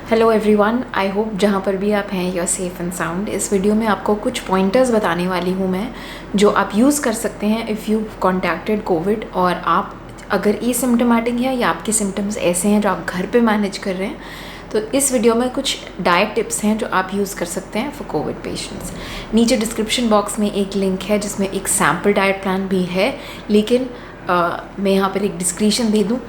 Hello everyone, I hope जहाँ पर भी आप हैं you are safe and sound. इस वीडियो में आपको कुछ पॉइंटर्स बताने वाली हूँ मैं, जो आप यूज़ कर सकते हैं इफ़ यू कॉन्टैक्टेड कोविड और आप अगर एसिम्प्टोमेटिक हैं या आपके सिम्टम्स ऐसे हैं जो आप घर पे मैनेज कर रहे हैं। तो इस वीडियो में कुछ डाइट टिप्स हैं जो आप यूज़ कर सकते हैं फॉर कोविड पेशेंट्स। नीचे डिस्क्रिप्शन बॉक्स में एक लिंक है जिसमें एक सैम्पल डाइट प्लान भी है, लेकिन मैं यहाँ पर एक डिस्क्रिप्शन दे दूँ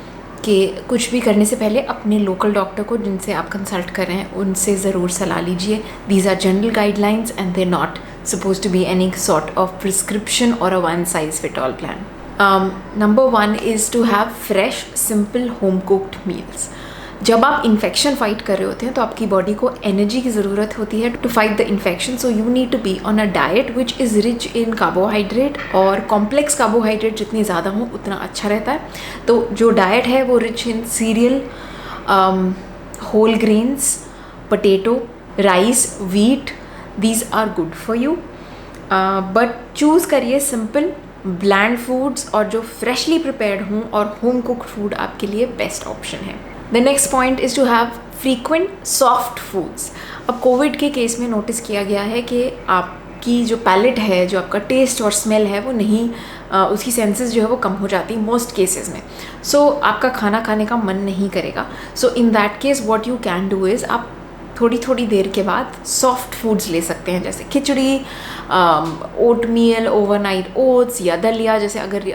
कि कुछ भी करने से पहले अपने लोकल डॉक्टर को जिनसे आप कंसल्ट कर रहे हैं उनसे ज़रूर सलाह लीजिए। These are general guidelines and they not suppose to be any sort of prescription or a one size fit all plan. Number 1 is to have fresh simple home cooked meals. जब आप infection fight कर रहे होते हैं तो आपकी body को energy की ज़रूरत होती है to fight the infection, so you need to be on a diet which is rich in carbohydrate, और कॉम्प्लेक्स कार्बोहाइड्रेट जितनी ज़्यादा हो उतना अच्छा रहता है। तो जो डाइट है वो rich in cereal, whole grains, potato, rice, wheat, these are good for you, but choose करिए सिंपल ब्लैंड फूड्स और जो फ्रेशली प्रिपेयर्ड हों, और होम कुक्ड फूड आपके लिए बेस्ट ऑप्शन है। The next point is to have frequent soft foods. अब covid के केस में नोटिस किया गया है कि आपकी जो पैलेट है, जो आपका टेस्ट और स्मेल है वो नहीं, उसकी सेंसेस जो है वो कम हो जाती है मोस्ट केसेस में। सो आपका खाना खाने का मन नहीं करेगा। So in that case what you can do is आप थोड़ी थोड़ी देर के बाद सॉफ्ट फूड्स ले सकते हैं, जैसे खिचड़ी, ओटमील, ओवरनाइट ओट्स या दलिया। जैसे अगर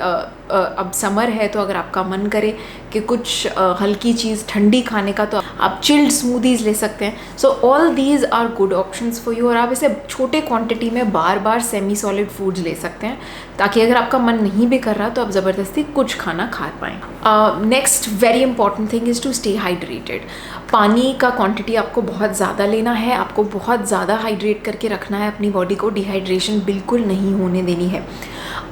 अब समर है तो अगर आपका मन करे कि कुछ हल्की चीज़ ठंडी खाने का, तो आप चिल्ड स्मूदीज़ ले सकते हैं। So all these are good options for you, और आप इसे छोटे क्वांटिटी में बार बार सेमी सॉलिड फूड्स ले सकते हैं, ताकि अगर आपका मन नहीं भी कर रहा तो आप ज़बरदस्ती कुछ खाना खा पाएँ। Next very important thing is to stay hydrated. पानी का क्वांटिटी आपको बहुत ज़्यादा लेना है, आपको बहुत ज़्यादा हाइड्रेट करके रखना है अपनी बॉडी को, डिहाइड्रेशन बिल्कुल नहीं होने देनी है।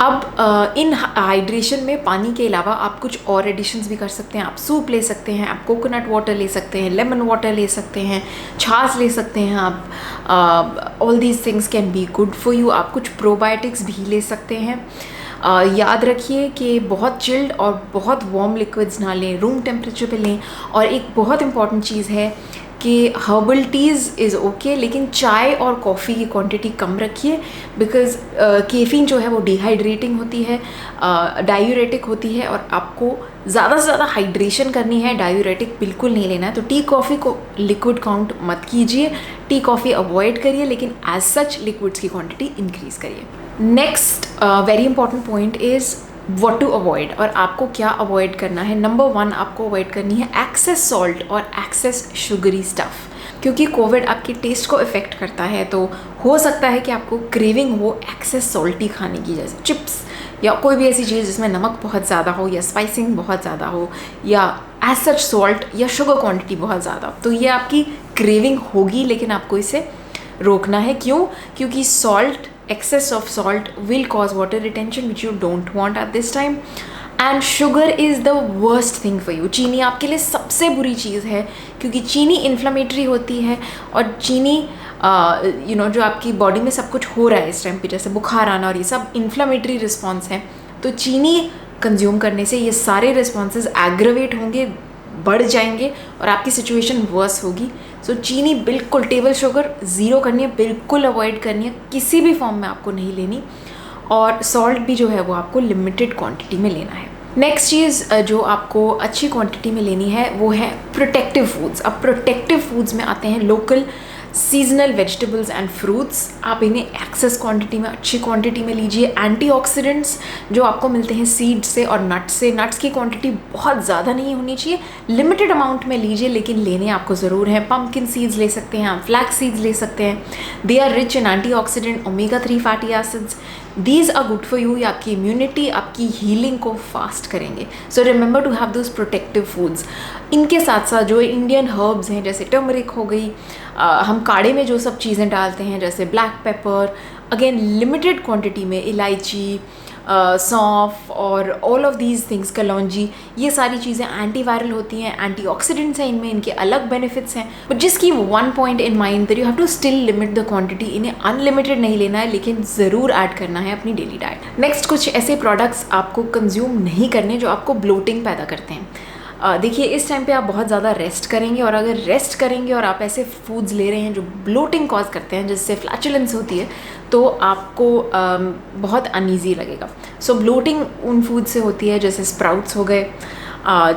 अब इन हाइड्रेशन में पानी के अलावा आप कुछ और एडिशंस भी कर सकते हैं। आप सूप ले सकते हैं, आप कोकोनट वाटर ले सकते हैं, लेमन वाटर ले सकते हैं, छाछ ले सकते हैं आप। All these things can be good for you. आप कुछ प्रोबायोटिक्स भी ले सकते हैं। याद रखिए कि बहुत चिल्ड और बहुत वार्म लिक्विड्स ना लें, रूम टेम्परेचर पे लें। और एक बहुत इंपॉर्टेंट चीज़ है कि हर्बल टीज़ इज़ ओके, लेकिन चाय और कॉफ़ी की क्वांटिटी कम रखिए, बिकॉज़ कैफ़ीन जो है वो डिहाइड्रेटिंग होती है, डायूरेटिक होती है, और आपको ज़्यादा से ज़्यादा हाइड्रेशन करनी है, डायूरेटिक बिल्कुल नहीं लेना है। तो टी कॉफ़ी को लिक्विड काउंट मत कीजिए, टी कॉफ़ी अवॉइड करिए, लेकिन एज सच लिक्विड्स की क्वांटिटी इंक्रीज़ करिए। Next very important point is what to avoid, और आपको क्या अवॉइड करना है। नंबर 1 आपको अवॉइड करनी है एक्सेस सॉल्ट और एक्सेस शुगरी स्टफ़, क्योंकि कोविड आपके टेस्ट को इफ़ेक्ट करता है। तो हो सकता है कि आपको क्रेविंग हो एक्सेस सॉल्टी खाने की, जैसे चिप्स या कोई भी ऐसी चीज़ जिसमें नमक बहुत ज़्यादा हो या स्पाइसिंग बहुत ज़्यादा हो या एज सच सॉल्ट या शुगर क्वान्टिटी बहुत ज़्यादा। तो ये आपकी क्रेविंग होगी, लेकिन आपको इसे रोकना है। क्यों? क्योंकि salt, excess of salt will cause water retention which you don't want at this time, and sugar is the worst thing for you। चीनी आपके लिए सबसे बुरी चीज़ है, क्योंकि चीनी इन्फ्लेमेटरी होती है, और चीनी जो आपकी बॉडी में सब कुछ हो रहा है इस टाइम पे, जैसे बुखार आना और ये सब इन्फ्लेमेटरी रिस्पॉन्स हैं। तो चीनी कंज्यूम करने से ये सारे रिस्पॉन्सेज एग्रवेट होंगे, बढ़ जाएंगे, और आपकी सिचुएशन वर्स होगी। सो चीनी बिल्कुल, टेबल शुगर ज़ीरो करनी है, बिल्कुल अवॉइड करनी है, किसी भी फॉर्म में आपको नहीं लेनी। और सॉल्ट भी जो है वो आपको लिमिटेड क्वांटिटी में लेना है। नेक्स्ट चीज़ जो आपको अच्छी क्वांटिटी में लेनी है वो है प्रोटेक्टिव फूड्स। अब प्रोटेक्टिव फूड्स में आते हैं local seasonal vegetables and fruits. आप इन्हें एक्सेस क्वांटिटी में, अच्छी क्वांटिटी में लीजिए। एंटीऑक्सीडेंट्स जो आपको मिलते हैं सीड्स से और नट्स से, नट्स की क्वांटिटी बहुत ज़्यादा नहीं होनी चाहिए, लिमिटेड अमाउंट में लीजिए, लेकिन लेने आपको ज़रूर हैं। पम्पकिन सीड्स ले सकते हैं आप, फ्लैक्स सीड्स ले सकते हैं। They are rich in antioxidant, omega 3 fatty acids, these are good for you. ये आपकी इम्यूनिटी, आपकी हीलिंग को फास्ट करेंगे। So remember to have those protective foods. इनके साथ साथ जो इंडियन हर्ब्स हैं, जैसे टर्मरिक हो गई, हम काढ़े में जो सब चीज़ें डालते हैं जैसे black pepper, again limited quantity में, इलायची, सौंफ और ऑल ऑफ दीज थिंग्स, कलौंजी, ये सारी चीज़ें एंटीवायरल होती हैं, एंटीऑक्सीडेंट्स हैं इनमें, इनके अलग बेनिफिट्स हैं। But just keep one point in mind that you have to still limit the quantity. इन्हें अनलिमिटेड नहीं लेना है, लेकिन ज़रूर ऐड करना है अपनी डेली डाइट। नेक्स्ट, कुछ ऐसे प्रोडक्ट्स आपको कंज्यूम नहीं करने जो आपको ब्लोटिंग पैदा करते हैं। देखिए इस टाइम पे आप बहुत ज़्यादा रेस्ट करेंगे, और अगर रेस्ट करेंगे और आप ऐसे फूड्स ले रहे हैं जो ब्लोटिंग कॉज करते हैं, जिससे फ्लैचुलेंस होती है, तो आपको बहुत अनईजी लगेगा। सो ब्लोटिंग उन फूड से होती है जैसे स्प्राउट्स हो गए,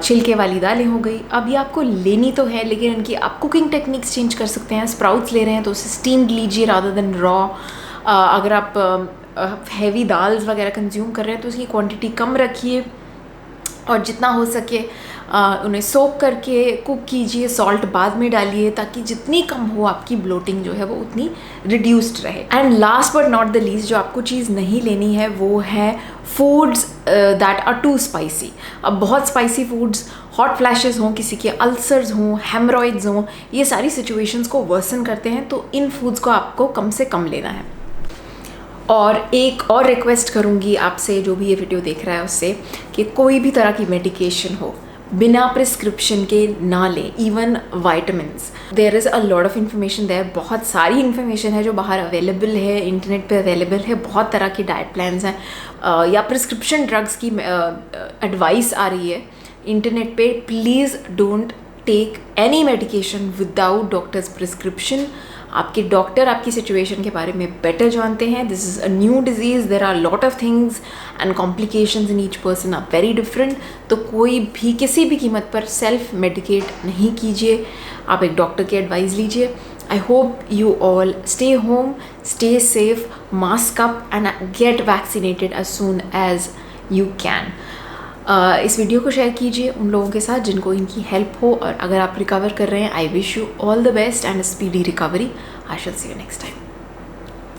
छिलके वाली दालें हो गई। अब ये आपको लेनी तो है, लेकिन इनकी आप कुकिंग टेक्निक्स चेंज कर सकते हैं। स्प्राउट्स ले रहे हैं तो उसे स्टीम्ड लीजिए रादर देन रॉ। अगर आप हैवी दाल्स वगैरह कंज्यूम कर रहे हैं तो उसकी क्वांटिटी कम रखिए, और जितना हो सके उन्हें सोक करके कुक कीजिए, सॉल्ट बाद में डालिए, ताकि जितनी कम हो आपकी ब्लोटिंग जो है वो उतनी रिड्यूस्ड रहे। And last but not the least, जो आपको चीज़ नहीं लेनी है वो है foods that are too spicy. अब बहुत स्पाइसी फूड्स, हॉट फ्लैशेस हों, किसी के अल्सर्स हों, हेमरॉइड्स हों, ये सारी सिचुएशंस को वर्सन करते हैं, तो इन फूड्स को आपको कम से कम लेना है। और एक और रिक्वेस्ट करूँगी आपसे, जो भी ये वीडियो देख रहा है उससे, कि कोई भी तरह की मेडिकेशन हो बिना प्रिस्क्रिप्शन के ना लें, even vitamins. There is a lot of information there, बहुत सारी इन्फॉर्मेशन है जो बाहर अवेलेबल है, इंटरनेट पे अवेलेबल है, बहुत तरह के डाइट प्लान्स हैं, या प्रिस्क्रिप्शन ड्रग्स की एडवाइस आ रही है इंटरनेट पे। Please don't take any medication without doctor's prescription. आपके डॉक्टर आपकी सिचुएशन के बारे में बेटर जानते हैं। This is a new disease, there are lot of things and complications in each person are very different. तो कोई भी किसी भी कीमत पर सेल्फ मेडिकेट नहीं कीजिए, आप एक डॉक्टर की एडवाइस लीजिए। I hope you all stay home, stay safe, mask up and get vaccinated as soon as you can. इस वीडियो को शेयर कीजिए उन लोगों के साथ जिनको इनकी हेल्प हो, और अगर आप रिकवर कर रहे हैं, I wish you all the best and speedy recovery. I shall see you next time.